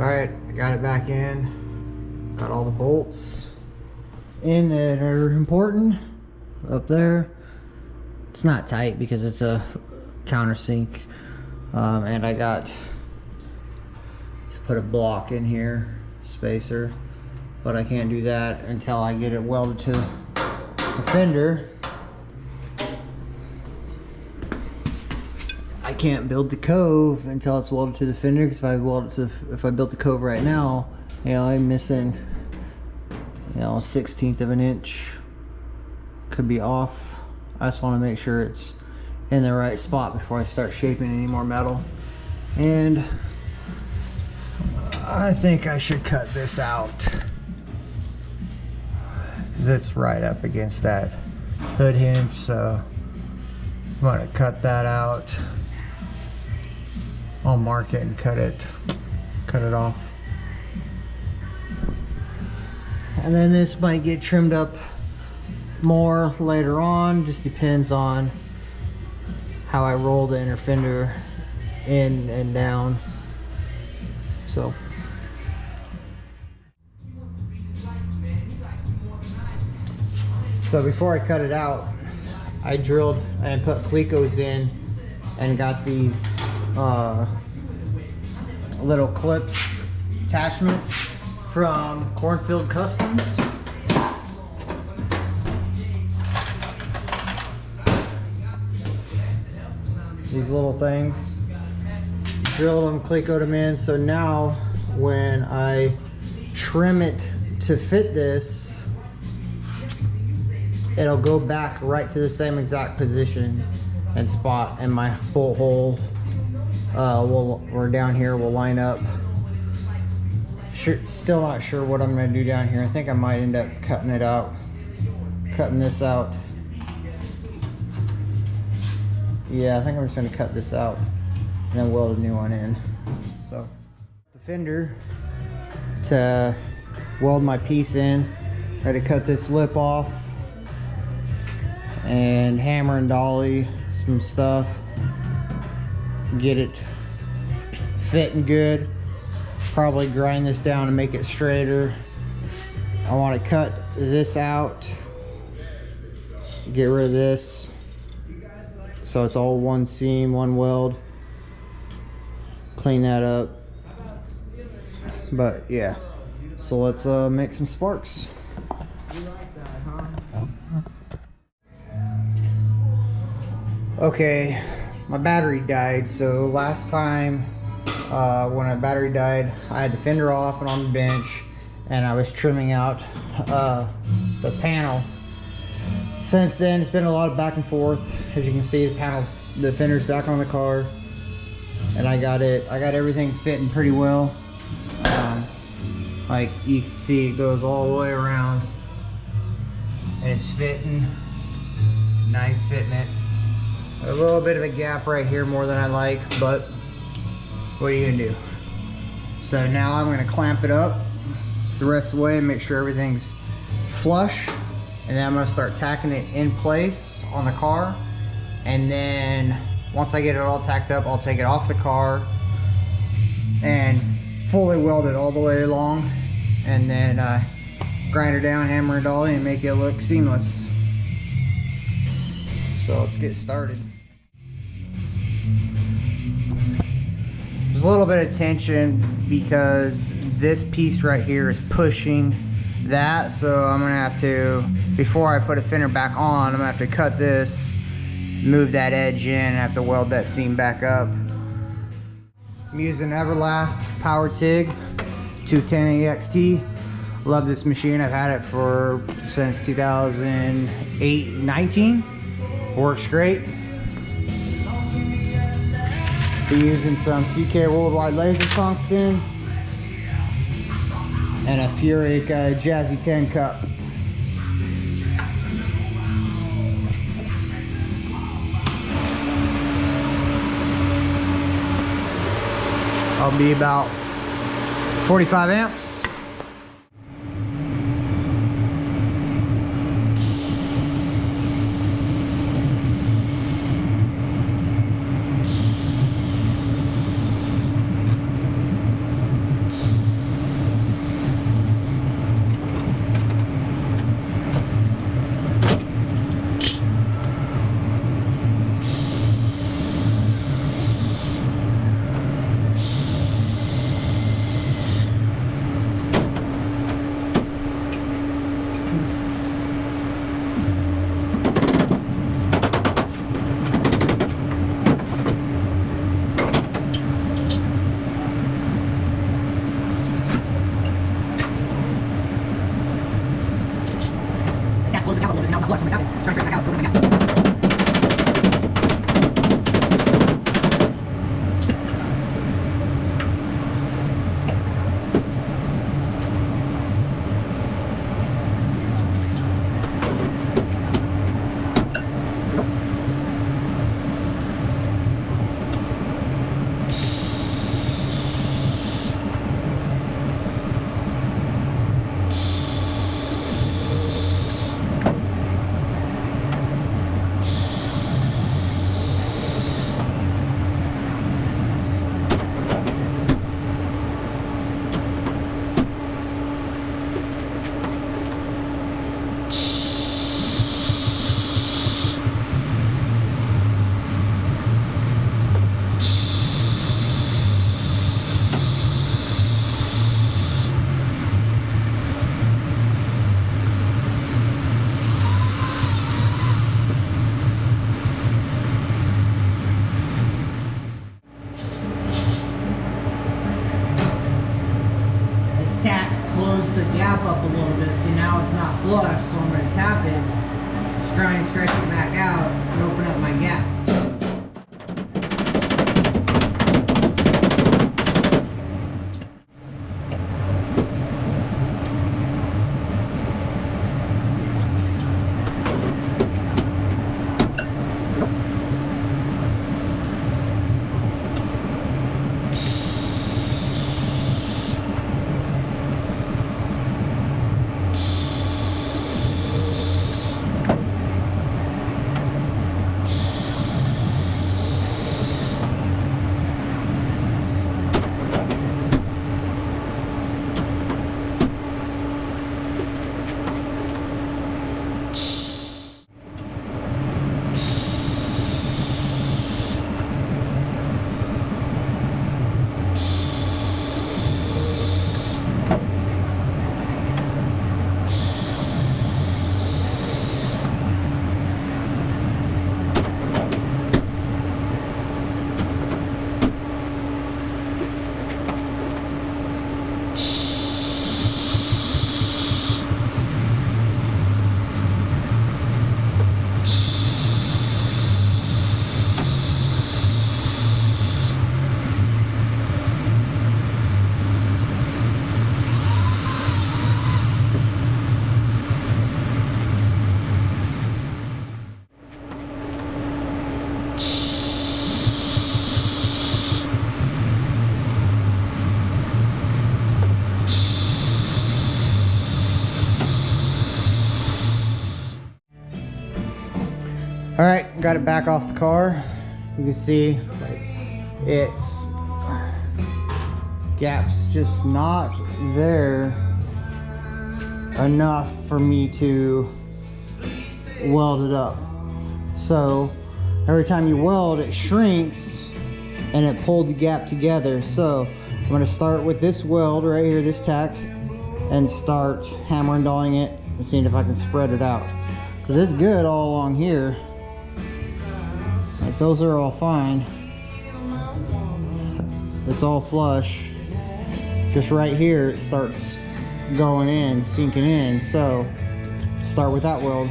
Alright, I got it back in. Got all the bolts in that are important up there. It's not tight because it's a countersink. And I got to put a block in here, spacer, but I can't do that until I get it welded to the fender. I can't build the cove until it's welded to the fender, because if I built the cove right now, you know, I'm missing, you know, a 1/16 of an inch. Could be off. I just want to make sure it's in the right spot before I start shaping any more metal. And I think I should cut this out, because it's right up against that hood hinge, so I'm going to cut that out. I'll mark it and cut it off. And then this might get trimmed up more later on, just depends on how I roll the inner fender in and down. So before I cut it out, I drilled and put Clecos in and got these little clips, attachments from Cornfield Customs. These little things, drilled them, Clecoed them in, so now when I trim it to fit this, it'll go back right to the same exact position and spot, and my bolt hole or down here will line up. Still not sure what I'm going to do down here. I think I might end up cutting this out. Yeah, I think I'm just going to cut this out and then weld a new one in. So the fender, to weld my piece in, I had to cut this lip off and hammer and dolly some stuff, get it fitting good. Probably grind this down and make it straighter. I want to cut this out, get rid of this, so it's all one seam, one weld. Clean that up. But yeah, so let's make some sparks. You like that, huh? Okay, my battery died. So last time when my battery died, I had the fender off and on the bench, and I was trimming out the panel. Since then, it's been a lot of back and forth. As you can see, the fender's back on the car, and I got everything fitting pretty well. Like you can see, it goes all the way around, and it's fitting. Nice fitment. A little bit of a gap right here, more than I like, but what are you gonna do? So now I'm gonna clamp it up the rest of the way and make sure everything's flush, and then I'm gonna start tacking it in place on the car. And then once I get it all tacked up, I'll take it off the car and fully weld it all the way along, and then grind her down, hammer and dolly, and make it look seamless. So let's get started. There's a little bit of tension because this piece right here is pushing that, so I'm gonna have to, before I put a fender back on, I'm gonna have to cut this, move that edge in, and have to weld that seam back up. I'm using Everlast Power TIG 210 EXT. Love this machine. I've had it since 2018-19. Works great. Be using some CK Worldwide Laser Tungsten and a Furic Jazzy 10 cup. I'll be about 45 amps. the gap up a little bit. See, now it's not flush, so I'm going to tap it, just try and stretch it back out and open up my gap. All right, got it back off the car. You can see it's gap's just not there enough for me to weld it up. So every time you weld, it shrinks and it pulled the gap together. So I'm gonna start with this weld right here, this tack, and start hammer and dawing it and seeing if I can spread it out. Because it's good all along here. Like those are all fine. It's all flush. Just right here it starts going in, sinking in. So start with that weld.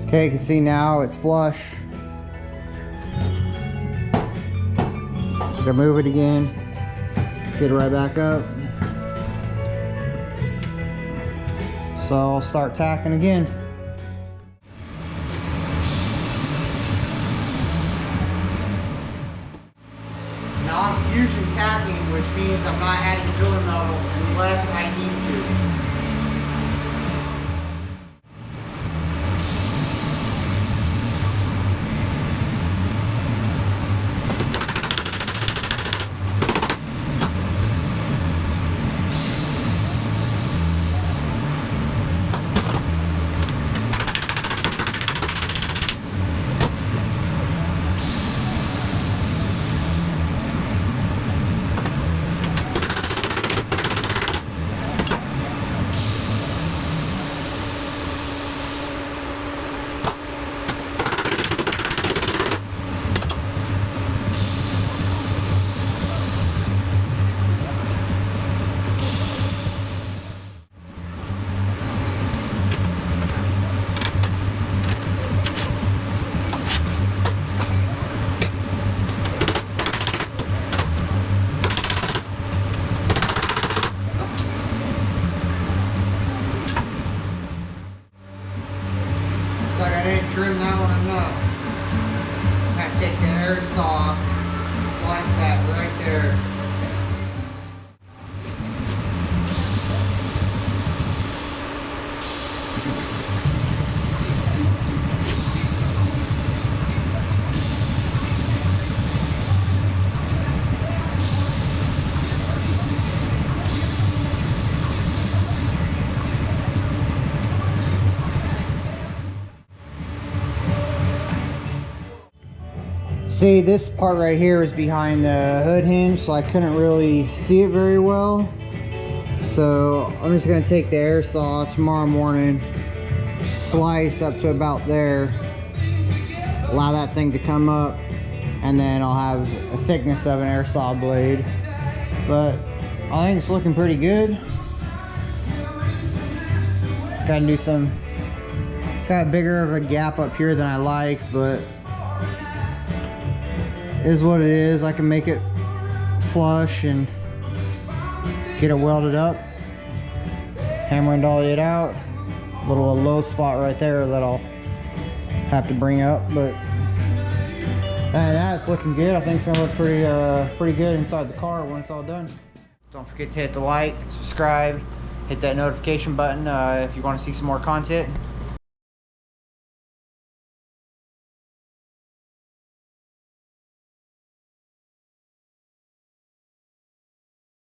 Okay, you can see now it's flush. I can move it again, get it right back up. So I'll start tacking again. Non-fusion tacking, which means I'm not adding filler metal unless I need to. Trim that one enough. I have to take the air saw, slice that right there. See, this part right here is behind the hood hinge, so I couldn't really see it very well. So I'm just gonna take the air saw tomorrow morning, slice up to about there, allow that thing to come up, and then I'll have a thickness of an air saw blade. But I think it's looking pretty good. Gotta do some, got bigger of a gap up here than I like, but it is what it is. I can make it flush and get it welded up, hammer and dolly it out. A little low spot right there that I'll have to bring up, but that's looking good. I think it's gonna look pretty good inside the car when it's all done. Don't forget to hit the like, subscribe, hit that notification button if you want to see some more content.